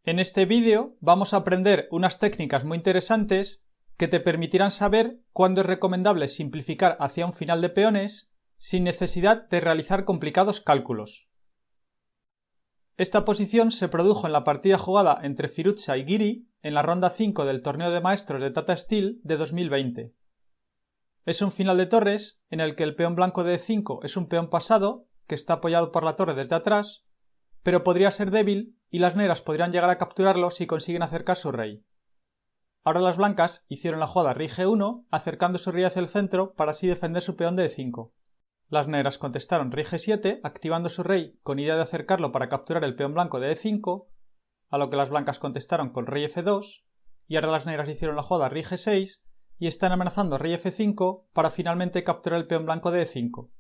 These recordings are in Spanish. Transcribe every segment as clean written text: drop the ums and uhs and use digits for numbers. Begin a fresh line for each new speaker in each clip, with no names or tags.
En este vídeo vamos a aprender unas técnicas muy interesantes que te permitirán saber cuándo es recomendable simplificar hacia un final de peones sin necesidad de realizar complicados cálculos. Esta posición se produjo en la partida jugada entre Firouzja y Giri en la ronda 5 del torneo de maestros de Tata Steel de 2020. Es un final de torres en el que el peón blanco de E5 es un peón pasado que está apoyado por la torre desde atrás, pero podría ser débil y las negras podrían llegar a capturarlo si consiguen acercar su rey. Ahora las blancas hicieron la jugada rey G1 acercando su rey hacia el centro para así defender su peón de E5. Las negras contestaron rey G7 activando su rey con idea de acercarlo para capturar el peón blanco de E5, a lo que las blancas contestaron con rey F2, y ahora las negras hicieron la jugada rey G6 y están amenazando rey F5 para finalmente capturar el peón blanco de E5.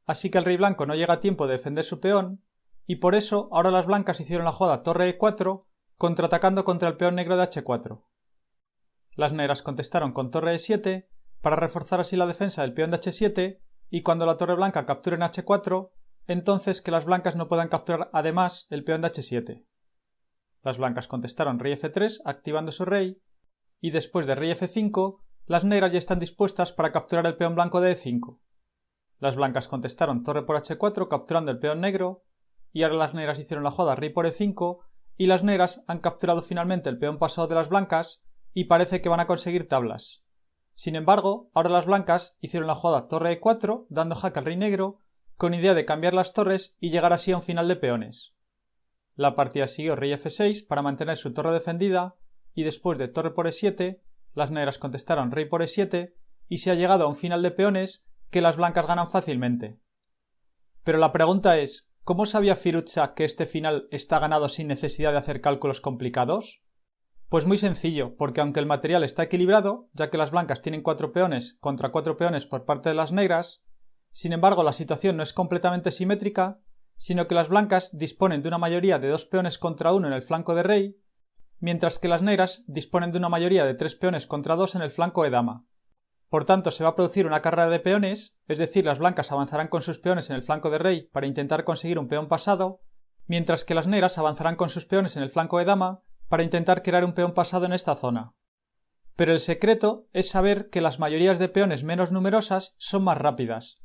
Así que el rey blanco no llega a tiempo de defender su peón, y por eso ahora las blancas hicieron la jugada torre E4 contraatacando contra el peón negro de H4. Las negras contestaron con torre E7 para reforzar así la defensa del peón de H7 y cuando la torre blanca capture en H4, entonces que las blancas no puedan capturar además el peón de H7. Las blancas contestaron rey F3 activando su rey y después de rey F5 las negras ya están dispuestas para capturar el peón blanco de E5. Las blancas contestaron torre por H4 capturando el peón negro y ahora las negras hicieron la jugada rey por E5 y las negras han capturado finalmente el peón pasado de las blancas y parece que van a conseguir tablas. Sin embargo, ahora las blancas hicieron la jugada torre E4 dando jaque al rey negro con idea de cambiar las torres y llegar así a un final de peones. La partida siguió rey F6 para mantener su torre defendida y después de torre por E7 las negras contestaron rey por E7 y se ha llegado a un final de peones que las blancas ganan fácilmente. Pero la pregunta es, ¿cómo sabía Firouzja que este final está ganado sin necesidad de hacer cálculos complicados? Pues muy sencillo, porque aunque el material está equilibrado, ya que las blancas tienen 4 peones contra 4 peones por parte de las negras, sin embargo la situación no es completamente simétrica, sino que las blancas disponen de una mayoría de 2 peones contra 1 en el flanco de rey, mientras que las negras disponen de una mayoría de 3 peones contra 2 en el flanco de dama. Por tanto, se va a producir una carrera de peones, es decir, las blancas avanzarán con sus peones en el flanco de rey para intentar conseguir un peón pasado, mientras que las negras avanzarán con sus peones en el flanco de dama para intentar crear un peón pasado en esta zona. Pero el secreto es saber que las mayorías de peones menos numerosas son más rápidas.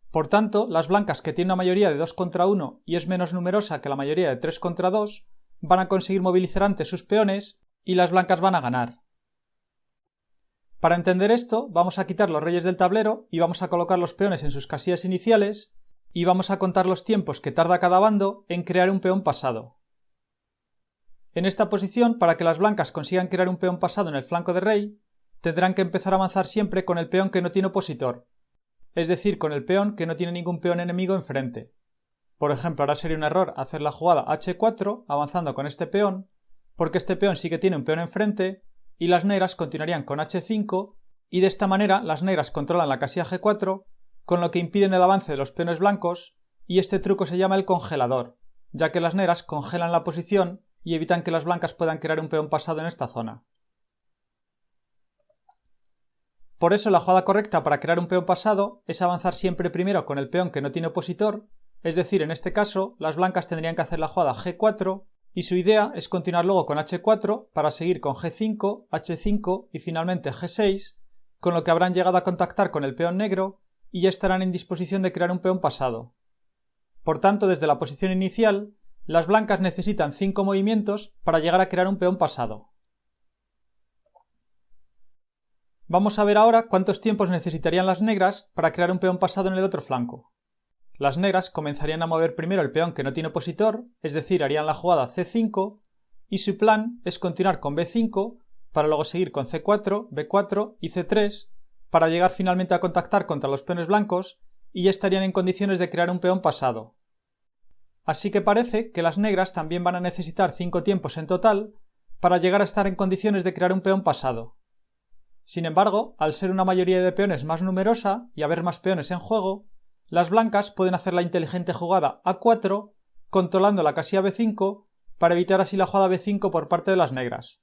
Por tanto, las blancas que tienen una mayoría de 2 contra 1 y es menos numerosa que la mayoría de 3 contra 2, van a conseguir movilizar antes sus peones y las blancas van a ganar. Para entender esto, vamos a quitar los reyes del tablero y vamos a colocar los peones en sus casillas iniciales y vamos a contar los tiempos que tarda cada bando en crear un peón pasado. En esta posición, para que las blancas consigan crear un peón pasado en el flanco de rey, tendrán que empezar a avanzar siempre con el peón que no tiene opositor, es decir, con el peón que no tiene ningún peón enemigo enfrente. Por ejemplo, ahora sería un error hacer la jugada H4 avanzando con este peón, porque este peón sí que tiene un peón enfrente, y las negras continuarían con H5, y de esta manera las negras controlan la casilla G4, con lo que impiden el avance de los peones blancos, y este truco se llama el congelador, ya que las negras congelan la posición y evitan que las blancas puedan crear un peón pasado en esta zona. Por eso la jugada correcta para crear un peón pasado es avanzar siempre primero con el peón que no tiene opositor, es decir, en este caso las blancas tendrían que hacer la jugada G4 y su idea es continuar luego con H4 para seguir con G5, H5 y finalmente G6, con lo que habrán llegado a contactar con el peón negro y ya estarán en disposición de crear un peón pasado. Por tanto, desde la posición inicial, las blancas necesitan 5 movimientos para llegar a crear un peón pasado. Vamos a ver ahora cuántos tiempos necesitarían las negras para crear un peón pasado en el otro flanco. Las negras comenzarían a mover primero el peón que no tiene opositor, es decir, harían la jugada C5, y su plan es continuar con B5 para luego seguir con C4, B4 y C3 para llegar finalmente a contactar contra los peones blancos y ya estarían en condiciones de crear un peón pasado. Así que parece que las negras también van a necesitar 5 tiempos en total para llegar a estar en condiciones de crear un peón pasado. Sin embargo, al ser una mayoría de peones más numerosa y haber más peones en juego, las blancas pueden hacer la inteligente jugada A4 controlando la casilla B5 para evitar así la jugada B5 por parte de las negras.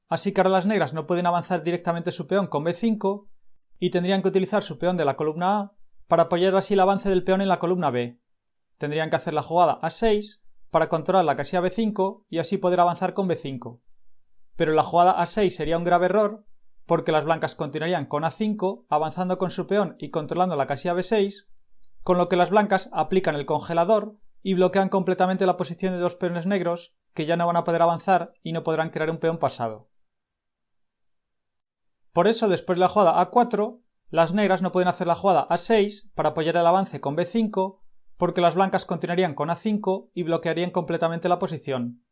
Así que ahora las negras no pueden avanzar directamente su peón con B5 y tendrían que utilizar su peón de la columna A para apoyar así el avance del peón en la columna B. Tendrían que hacer la jugada A6 para controlar la casilla B5 y así poder avanzar con B5. Pero la jugada A6 sería un grave error porque las blancas continuarían con A5 avanzando con su peón y controlando la casilla B6, con lo que las blancas aplican el congelador y bloquean completamente la posición de los peones negros que ya no van a poder avanzar y no podrán crear un peón pasado. Por eso, después de la jugada A4, las negras no pueden hacer la jugada A6 para apoyar el avance con B5 porque las blancas continuarían con A5 y bloquearían completamente la posición.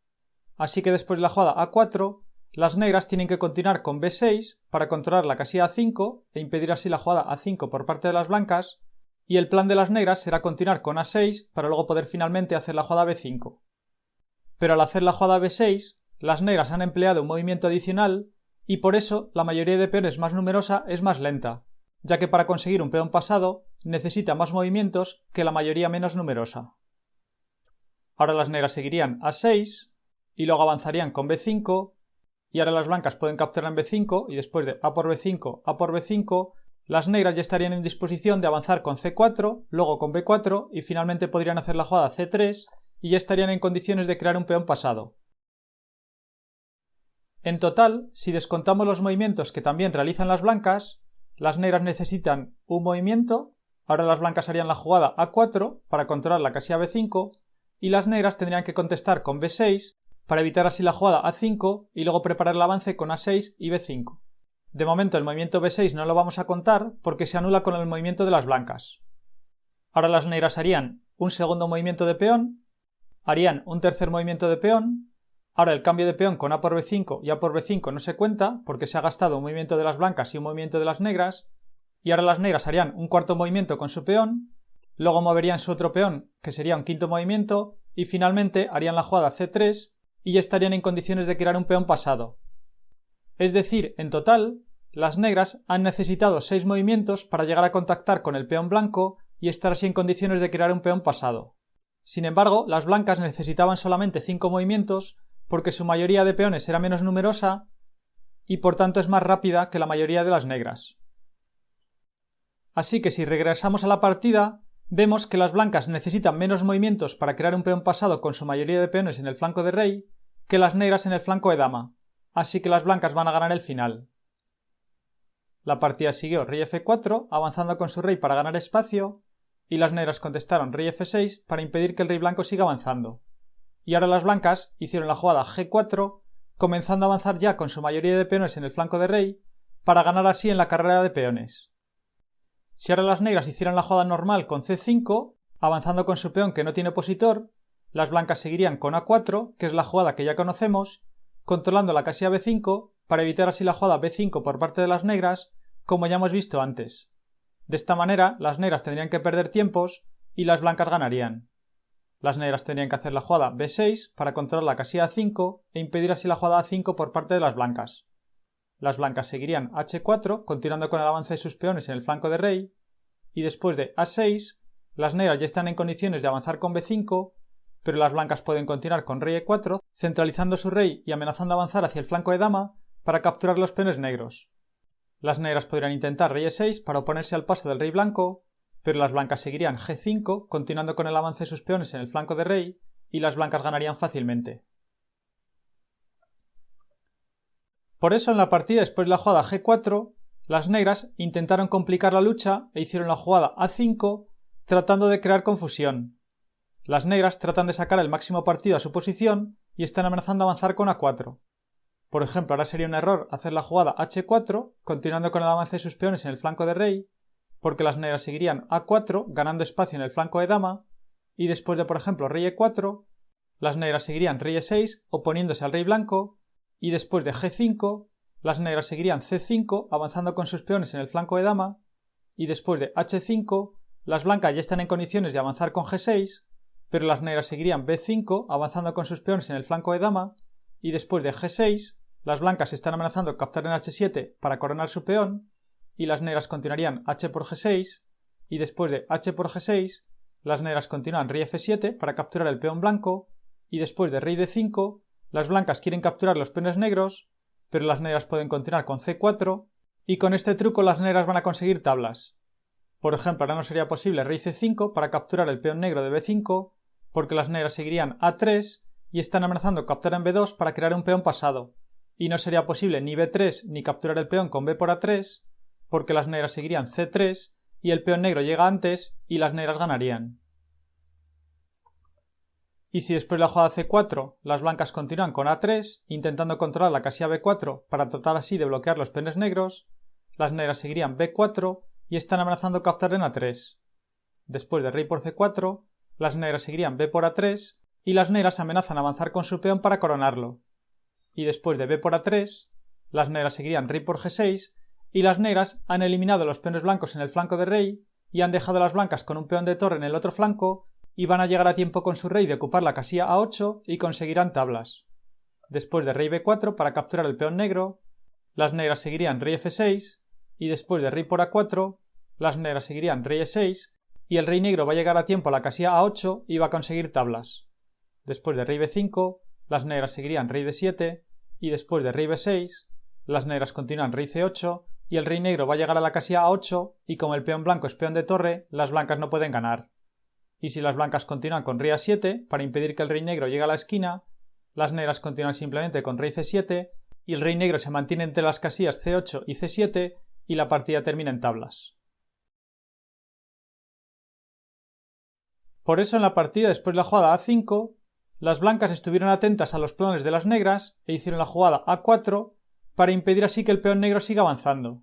Así que después de la jugada A4, las negras tienen que continuar con B6 para controlar la casilla A5 e impedir así la jugada A5 por parte de las blancas, y el plan de las negras será continuar con A6 para luego poder finalmente hacer la jugada B5. Pero al hacer la jugada B6, las negras han empleado un movimiento adicional y por eso la mayoría de peones más numerosa es más lenta, ya que para conseguir un peón pasado necesita más movimientos que la mayoría menos numerosa. Ahora las negras seguirían A6 y luego avanzarían con B5 y ahora las blancas pueden capturar en B5 y después de A por B5, A por B5, las negras ya estarían en disposición de avanzar con C4, luego con B4 y finalmente podrían hacer la jugada C3 y ya estarían en condiciones de crear un peón pasado. En total, si descontamos los movimientos que también realizan las blancas, las negras necesitan un movimiento, ahora las blancas harían la jugada A4 para controlar la casilla B5 y las negras tendrían que contestar con B6 para evitar así la jugada A5 y luego preparar el avance con A6 y B5. De momento el movimiento B6 no lo vamos a contar porque se anula con el movimiento de las blancas. Ahora las negras harían un segundo movimiento de peón, harían un tercer movimiento de peón, ahora el cambio de peón con A por B5 y A por B5 no se cuenta porque se ha gastado un movimiento de las blancas y un movimiento de las negras, y ahora las negras harían un cuarto movimiento con su peón, luego moverían su otro peón que sería un quinto movimiento y finalmente harían la jugada C3 y ya estarían en condiciones de crear un peón pasado. Es decir, en total, las negras han necesitado 6 movimientos para llegar a contactar con el peón blanco y estar así en condiciones de crear un peón pasado. Sin embargo, las blancas necesitaban solamente 5 movimientos porque su mayoría de peones era menos numerosa y por tanto es más rápida que la mayoría de las negras. Así que si regresamos a la partida, vemos que las blancas necesitan menos movimientos para crear un peón pasado con su mayoría de peones en el flanco de rey que las negras en el flanco de dama, así que las blancas van a ganar el final. La partida siguió rey F4, avanzando con su rey para ganar espacio, y las negras contestaron rey F6 para impedir que el rey blanco siga avanzando. Y ahora las blancas hicieron la jugada G4, comenzando a avanzar ya con su mayoría de peones en el flanco de rey, para ganar así en la carrera de peones. Si ahora las negras hicieran la jugada normal con C5, avanzando con su peón que no tiene opositor, las blancas seguirían con A4, que es la jugada que ya conocemos, controlando la casilla B5 para evitar así la jugada B5 por parte de las negras, como ya hemos visto antes. De esta manera, las negras tendrían que perder tiempos y las blancas ganarían. Las negras tendrían que hacer la jugada B6 para controlar la casilla A5 e impedir así la jugada A5 por parte de las blancas. Las blancas seguirían H4, continuando con el avance de sus peones en el flanco de rey, y después de A6, las negras ya están en condiciones de avanzar con B5, pero las blancas pueden continuar con rey E4, centralizando su rey y amenazando avanzar hacia el flanco de dama para capturar los peones negros. Las negras podrían intentar rey E6 para oponerse al paso del rey blanco, pero las blancas seguirían G5, continuando con el avance de sus peones en el flanco de rey, y las blancas ganarían fácilmente. Por eso en la partida después de la jugada G4, las negras intentaron complicar la lucha e hicieron la jugada A5, tratando de crear confusión. Las negras tratan de sacar el máximo partido a su posición y están amenazando avanzar con A4. Por ejemplo, ahora sería un error hacer la jugada H4, continuando con el avance de sus peones en el flanco de rey, porque las negras seguirían A4, ganando espacio en el flanco de dama, y después de, por ejemplo, rey E4, las negras seguirían rey E6, oponiéndose al rey blanco, y después de G5, las negras seguirían C5, avanzando con sus peones en el flanco de dama, y después de H5, las blancas ya están en condiciones de avanzar con G6, pero las negras seguirían B5, avanzando con sus peones en el flanco de dama, y después de G6, las blancas están amenazando captar en H7 para coronar su peón, y las negras continuarían H por G6, y después de H por G6, las negras continúan rey F7 para capturar el peón blanco, y después de rey D5, las blancas quieren capturar los peones negros, pero las negras pueden continuar con C4, y con este truco las negras van a conseguir tablas. Por ejemplo, ahora no sería posible rey C5 para capturar el peón negro de B5, porque las negras seguirían A3 y están amenazando capturar en B2 para crear un peón pasado, y no sería posible ni B3 ni capturar el peón con B por A3, porque las negras seguirían C3 y el peón negro llega antes y las negras ganarían. Y si después de la jugada C4 las blancas continúan con A3 intentando controlar la casilla B4 para tratar así de bloquear los peones negros, las negras seguirían B4 y están amenazando capturar en A3. Después de rey por C4, las negras seguirían B por A3 y las negras amenazan avanzar con su peón para coronarlo. Y después de B por A3, las negras seguirían rey por G6 y las negras han eliminado los peones blancos en el flanco de rey y han dejado a las blancas con un peón de torre en el otro flanco y van a llegar a tiempo con su rey de ocupar la casilla A8 y conseguirán tablas. Después de rey B4 para capturar el peón negro, las negras seguirían rey F6 y después de rey por A4, las negras seguirían rey E6 y el rey negro va a llegar a tiempo a la casilla A8 y va a conseguir tablas. Después de rey B5, las negras seguirían rey D7 y después de rey B6, las negras continúan rey C8 y el rey negro va a llegar a la casilla A8 y como el peón blanco es peón de torre, las blancas no pueden ganar. Y si las blancas continúan con rey A7 para impedir que el rey negro llegue a la esquina, las negras continúan simplemente con rey C7 y el rey negro se mantiene entre las casillas C8 y C7 y la partida termina en tablas. Por eso en la partida después de la jugada A5, las blancas estuvieron atentas a los planes de las negras e hicieron la jugada A4 para impedir así que el peón negro siga avanzando.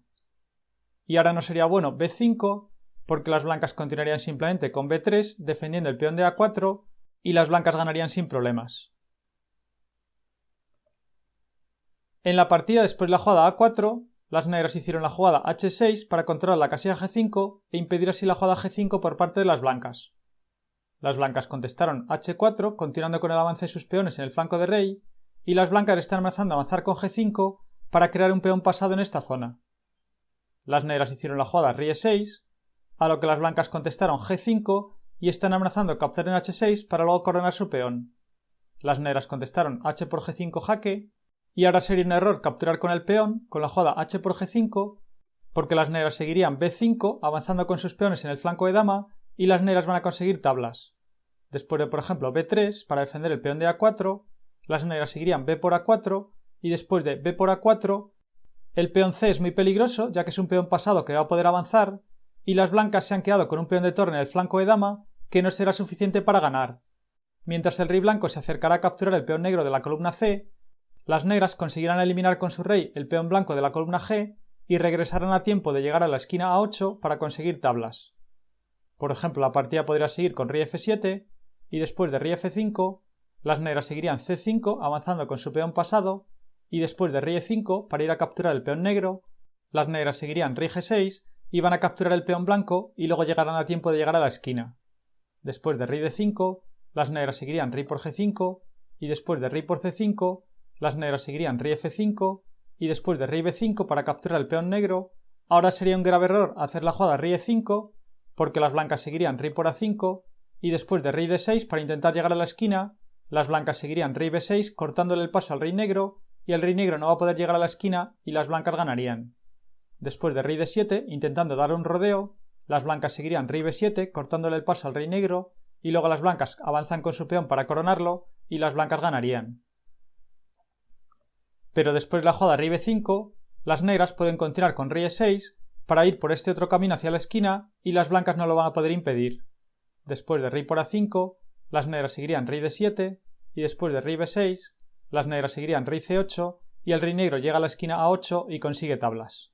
Y ahora no sería bueno B5 porque las blancas continuarían simplemente con B3 defendiendo el peón de A4 y las blancas ganarían sin problemas. En la partida después de la jugada A4, las negras hicieron la jugada H6 para controlar la casilla G5 e impedir así la jugada G5 por parte de las blancas. Las blancas contestaron H4 continuando con el avance de sus peones en el flanco de rey y las blancas están amenazando avanzar con G5 para crear un peón pasado en esta zona. Las negras hicieron la jugada rey E6, a lo que las blancas contestaron G5 y están amenazando capturar en H6 para luego coronar su peón. Las negras contestaron H por G5 jaque y ahora sería un error capturar con el peón con la jugada H por G5 porque las negras seguirían B5 avanzando con sus peones en el flanco de dama y las negras van a conseguir tablas. Después de por ejemplo B3 para defender el peón de A4, las negras seguirían B por A4 y después de B por A4 el peón C es muy peligroso ya que es un peón pasado que va a poder avanzar y las blancas se han quedado con un peón de torre en el flanco de dama que no será suficiente para ganar. Mientras el rey blanco se acercará a capturar el peón negro de la columna C, las negras conseguirán eliminar con su rey el peón blanco de la columna G y regresarán a tiempo de llegar a la esquina A8 para conseguir tablas. Por ejemplo, la partida podría seguir con rey F7 y después de rey F5, las negras seguirían C5 avanzando con su peón pasado y después de rey E5 para ir a capturar el peón negro, las negras seguirían rey G6 y van a capturar el peón blanco y luego llegarán a tiempo de llegar a la esquina. Después de rey D5, las negras seguirían rey por G5 y después de rey por C5, las negras seguirían rey F5 y después de rey B5 para capturar el peón negro. Ahora sería un grave error hacer la jugada rey E5 porque las blancas seguirían rey por A5 y después de rey D6 para intentar llegar a la esquina, las blancas seguirían rey B6 cortándole el paso al rey negro y el rey negro no va a poder llegar a la esquina y las blancas ganarían. Después de rey D7, intentando dar un rodeo, las blancas seguirían rey B7 cortándole el paso al rey negro y luego las blancas avanzan con su peón para coronarlo y las blancas ganarían. Pero después de la jugada rey B5, las negras pueden continuar con rey E6 para ir por este otro camino hacia la esquina y las blancas no lo van a poder impedir. Después de rey por A5, las negras seguirían rey D7 y después de rey B6, las negras seguirían rey C8 y el rey negro llega a la esquina A8 y consigue tablas.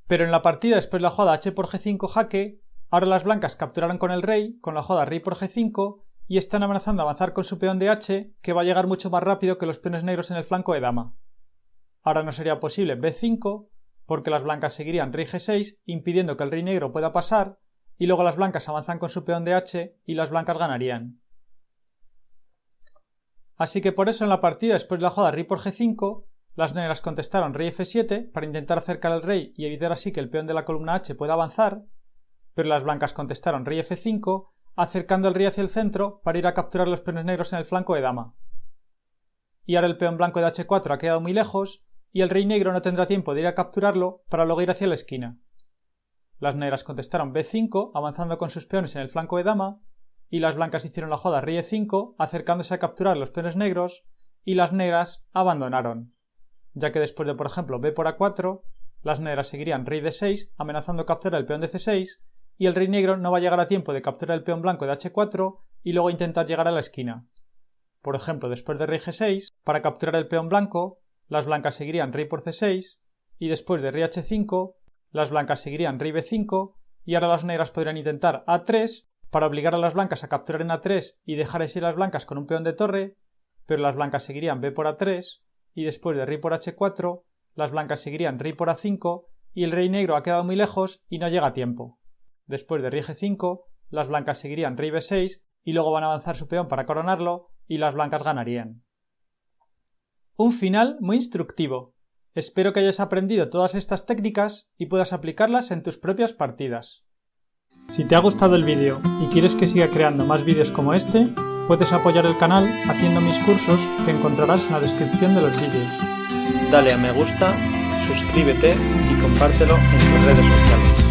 Pero en la partida después de la jugada H por G5 jaque, ahora las blancas capturaron con el rey con la jugada rey por G5 y están amenazando avanzar con su peón de H que va a llegar mucho más rápido que los peones negros en el flanco de dama. Ahora no sería posible B5 porque las blancas seguirían rey G6 impidiendo que el rey negro pueda pasar y luego las blancas avanzan con su peón de H y las blancas ganarían. Así que por eso en la partida después de la jugada rey por G5 las negras contestaron rey F7 para intentar acercar al rey y evitar así que el peón de la columna H pueda avanzar, pero las blancas contestaron rey F5 acercando el rey hacia el centro para ir a capturar los peones negros en el flanco de dama. Y ahora el peón blanco de H4 ha quedado muy lejos y el rey negro no tendrá tiempo de ir a capturarlo para luego ir hacia la esquina. las negras contestaron b5, avanzando con sus peones en el flanco de dama, y las blancas hicieron la jugada rey e5, acercándose a capturar los peones negros, y las negras abandonaron, ya que después de, por ejemplo, b por a4, las negras seguirían rey d6, amenazando capturar el peón de c6, y el rey negro no va a llegar a tiempo de capturar el peón blanco de h4 y luego intentar llegar a la esquina. Por ejemplo, después de rey g6, para capturar el peón blanco, las blancas seguirían rey por c6, y después de rey h5, las blancas seguirían rey b5, y ahora las negras podrían intentar a3 para obligar a las blancas a capturar en a3 y dejar así a las blancas con un peón de torre, pero las blancas seguirían b por a3, y después de rey por h4, las blancas seguirían rey por a5, y el rey negro ha quedado muy lejos y no llega a tiempo. Después de rey g5, las blancas seguirían rey b6 y luego van a avanzar su peón para coronarlo y las blancas ganarían. Un final muy instructivo. Espero que hayas aprendido todas estas técnicas y puedas aplicarlas en tus propias partidas. Si te ha gustado el vídeo y quieres que siga creando más vídeos como este, puedes apoyar el canal haciendo mis cursos que encontrarás en la descripción de los vídeos.
Dale a me gusta, suscríbete y compártelo en tus redes sociales.